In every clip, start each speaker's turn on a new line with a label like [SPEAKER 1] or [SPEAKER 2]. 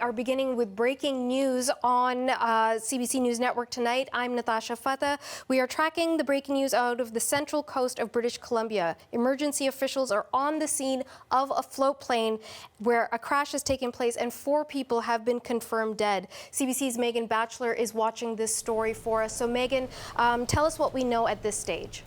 [SPEAKER 1] Are beginning with breaking news on CBC News Network tonight. I'm Natasha Fatah. We are tracking the breaking news out of the central coast of British Columbia. Emergency officials are on the scene of a float plane where a crash has taken place and 4 people have been confirmed dead. CBC's Megan Batchelor is watching this story for us. So Megan, tell us what we know at this stage.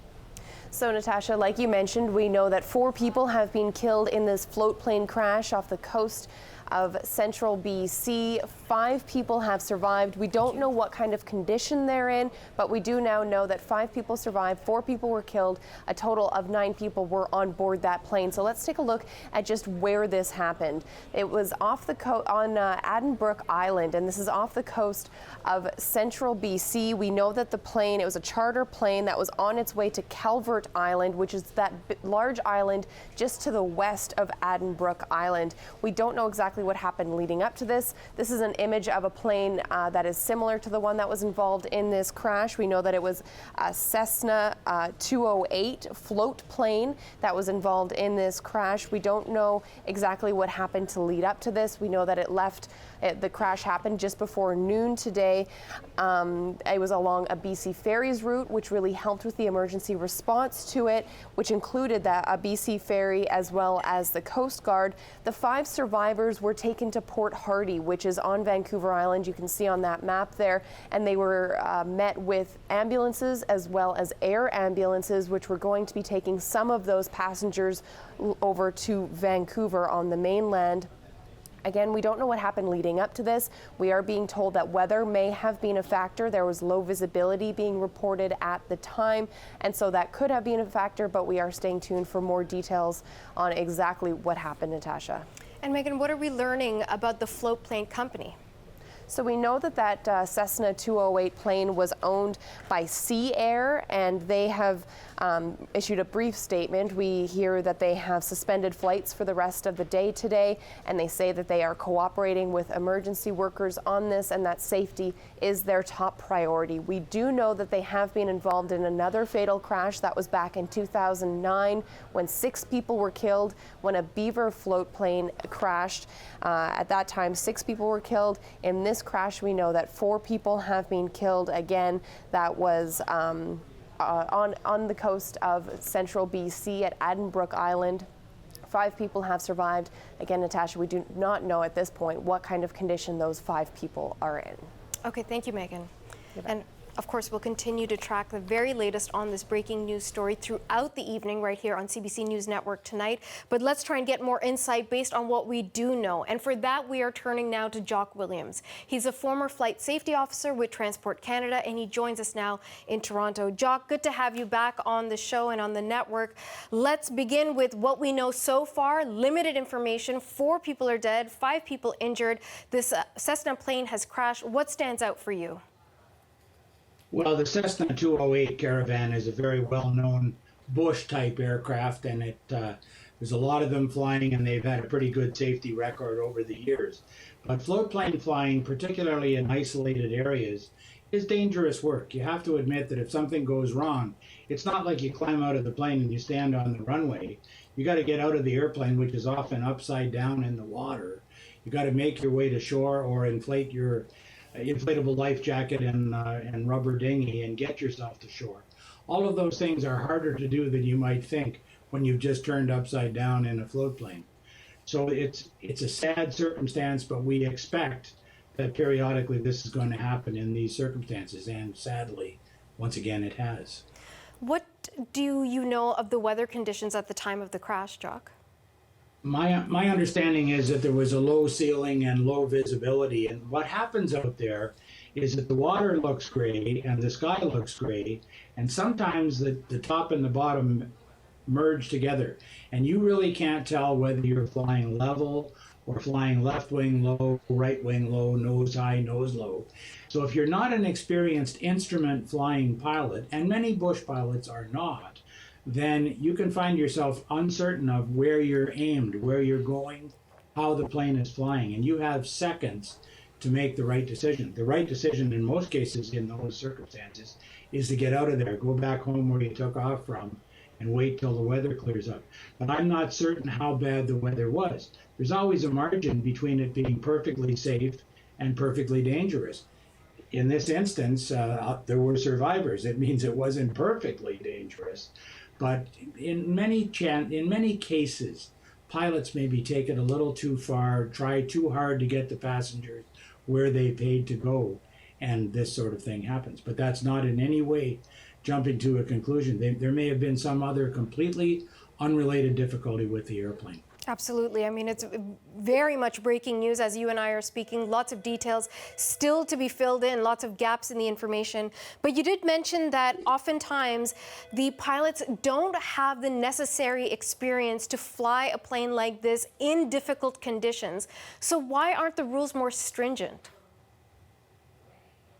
[SPEAKER 2] So Natasha, like you mentioned, we know that 4 people have been killed in this float plane crash off the coast of central BC. 5 people have survived. We don't know what kind of condition they're in, but we do now know that 5 people survived, 4 people were killed, a total of 9 people were on board that plane. So let's take a look at just where this happened. It was off the coast on Addenbrooke Island, and this is off the coast of central BC. We know that the plane, it was a charter plane that was on its way to Calvert Island, which is that large island just to the west of Addenbrooke Island. We don't know exactly what happened leading up to this. This is an image of a plane that is similar to the one that was involved in this crash. We know that it was a Cessna 208 float plane that was involved in this crash. We don't know exactly what happened to lead up to this. We know that the crash happened just before noon today. It was along a BC Ferries route, which really helped with the emergency response to it, which included a BC ferry as well as the Coast Guard. The 5 survivors were taken to Port Hardy, which is on Vancouver Island. You can see on that map there, and they were met with ambulances as well as air ambulances, which were going to be taking some of those passengers over to Vancouver on the mainland. Again, we don't know what happened leading up to this. We are being told that weather may have been a factor. There was low visibility being reported at the time, and so that could have been a factor, but we are staying tuned for more details on exactly what happened, Natasha.
[SPEAKER 1] And Megan, what are we learning about the float plane company?
[SPEAKER 2] So we know that Cessna 208 plane was owned by Sea Air, and they have issued a brief statement. We hear that they have suspended flights for the rest of the day today, and they say that they are cooperating with emergency workers on this and that safety is their top priority. We do know that they have been involved in another fatal crash. That was back in 2009 when 6 people were killed when a Beaver float plane crashed. At that time, 6 people were killed. In this crash, we know that 4 people have been killed. Again, that was on the coast of central BC at Addenbrooke Island. 5 people have survived. Again, Natasha, we do not know at this point what kind of condition those 5 people are in.
[SPEAKER 1] Okay, thank you, Megan. And of course, we'll continue to track the very latest on this breaking news story throughout the evening right here on CBC News Network tonight. But let's try and get more insight based on what we do know. And for that, we are turning now to Jock Williams. He's a former flight safety officer with Transport Canada, and he joins us now in Toronto. Jock, good to have you back on the show and on the network. Let's begin with what we know so far. Limited information. 4 people are dead, 5 people injured. This Cessna plane has crashed. What stands out for you?
[SPEAKER 3] Well, the Cessna 208 Caravan is a very well-known bush-type aircraft, and there's a lot of them flying, and they've had a pretty good safety record over the years. But float plane flying, particularly in isolated areas, is dangerous work. You have to admit that if something goes wrong, it's not like you climb out of the plane and you stand on the runway. You got to get out of the airplane, which is often upside down in the water. You got to make your way to shore or inflate your inflatable life jacket and rubber dinghy and get yourself to shore. All of those things are harder to do than you might think when you've just turned upside down in a float plane. So it's a sad circumstance, but we expect that periodically this is going to happen in these circumstances, and sadly, once again, it has.
[SPEAKER 1] What do you know of the weather conditions at the time of the crash, Jock?
[SPEAKER 3] My understanding is that there was a low ceiling and low visibility, and what happens out there is that the water looks gray and the sky looks gray, and sometimes the top and the bottom merge together, and you really can't tell whether you're flying level or flying left wing low, right wing low, nose high, nose low. So if you're not an experienced instrument flying pilot, and many bush pilots are not, then you can find yourself uncertain of where you're aimed, where you're going, how the plane is flying, and you have seconds to make the right decision. The right decision in most cases in those circumstances is to get out of there, go back home where you took off from, and wait till the weather clears up. But I'm not certain how bad the weather was. There's always a margin between it being perfectly safe and perfectly dangerous. In this instance, there were survivors. It means it wasn't perfectly dangerous. But in many cases, pilots maybe take it a little too far, try too hard to get the passengers where they paid to go, and this sort of thing happens. But that's not in any way jumping to a conclusion. There may have been some other completely unrelated difficulty with the airplane.
[SPEAKER 1] Absolutely. I mean, it's very much breaking news as you and I are speaking. Lots of details still to be filled in, lots of gaps in the information. But you did mention that oftentimes the pilots don't have the necessary experience to fly a plane like this in difficult conditions. So why aren't the rules more stringent?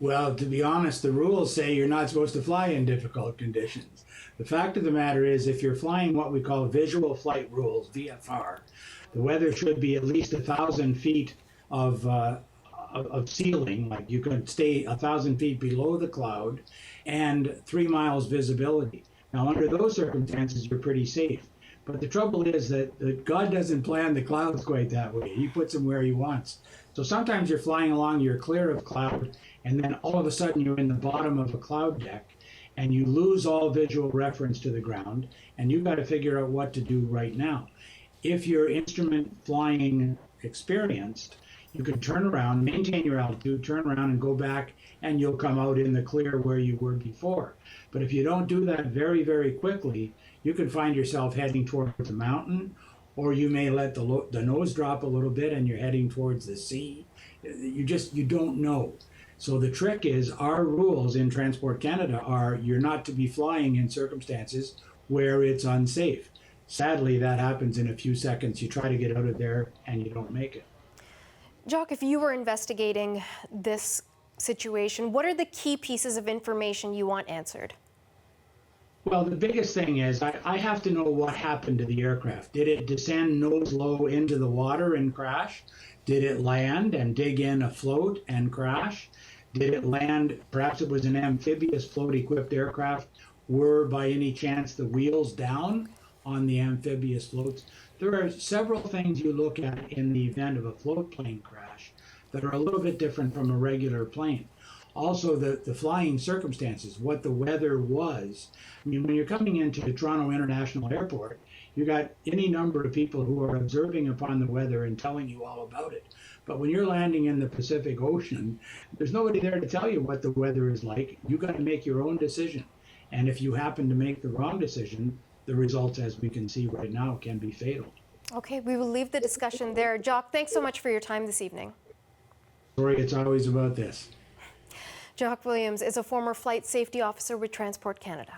[SPEAKER 3] Well, to be honest, the rules say you're not supposed to fly in difficult conditions. The fact of the matter is, if you're flying what we call visual flight rules, VFR, the weather should be at least 1,000 feet of ceiling, like you could stay 1,000 feet below the cloud, and 3 miles visibility. Now, under those circumstances, you're pretty safe. But the trouble is that God doesn't plan the clouds quite that way. He puts them where he wants. So sometimes you're flying along, you're clear of cloud, and then all of a sudden you're in the bottom of a cloud deck, and you lose all visual reference to the ground, and you've got to figure out what to do right now. If you're instrument flying experienced, you can turn around, maintain your altitude, turn around and go back, and you'll come out in the clear where you were before. But if you don't do that very, very quickly, you can find yourself heading towards a mountain, or you may let the nose drop a little bit and you're heading towards the sea. You don't know. So the trick is, our rules in Transport Canada are you're not to be flying in circumstances where it's unsafe. Sadly, that happens in a few seconds. You try to get out of there and you don't make it.
[SPEAKER 1] Jock, if you were investigating this situation, what are the key pieces of information you want answered?
[SPEAKER 3] Well, the biggest thing is I have to know what happened to the aircraft. Did it descend nose low into the water and crash? Did it land and dig in afloat and crash? Did it land, perhaps it was an amphibious float-equipped aircraft, were by any chance the wheels down on the amphibious floats? There are several things you look at in the event of a float plane crash that are a little bit different from a regular plane. Also, the flying circumstances, what the weather was. I mean, when you're coming into the Toronto International Airport, you got any number of people who are observing upon the weather and telling you all about it. But when you're landing in the Pacific Ocean, there's nobody there to tell you what the weather is like. You got to make your own decision. And if you happen to make the wrong decision, the results, as we can see right now, can be fatal.
[SPEAKER 1] Okay, we will leave the discussion there. Jock, thanks so much for your time this evening.
[SPEAKER 3] Sorry, it's always about this.
[SPEAKER 1] Jock Williams is a former flight safety officer with Transport Canada.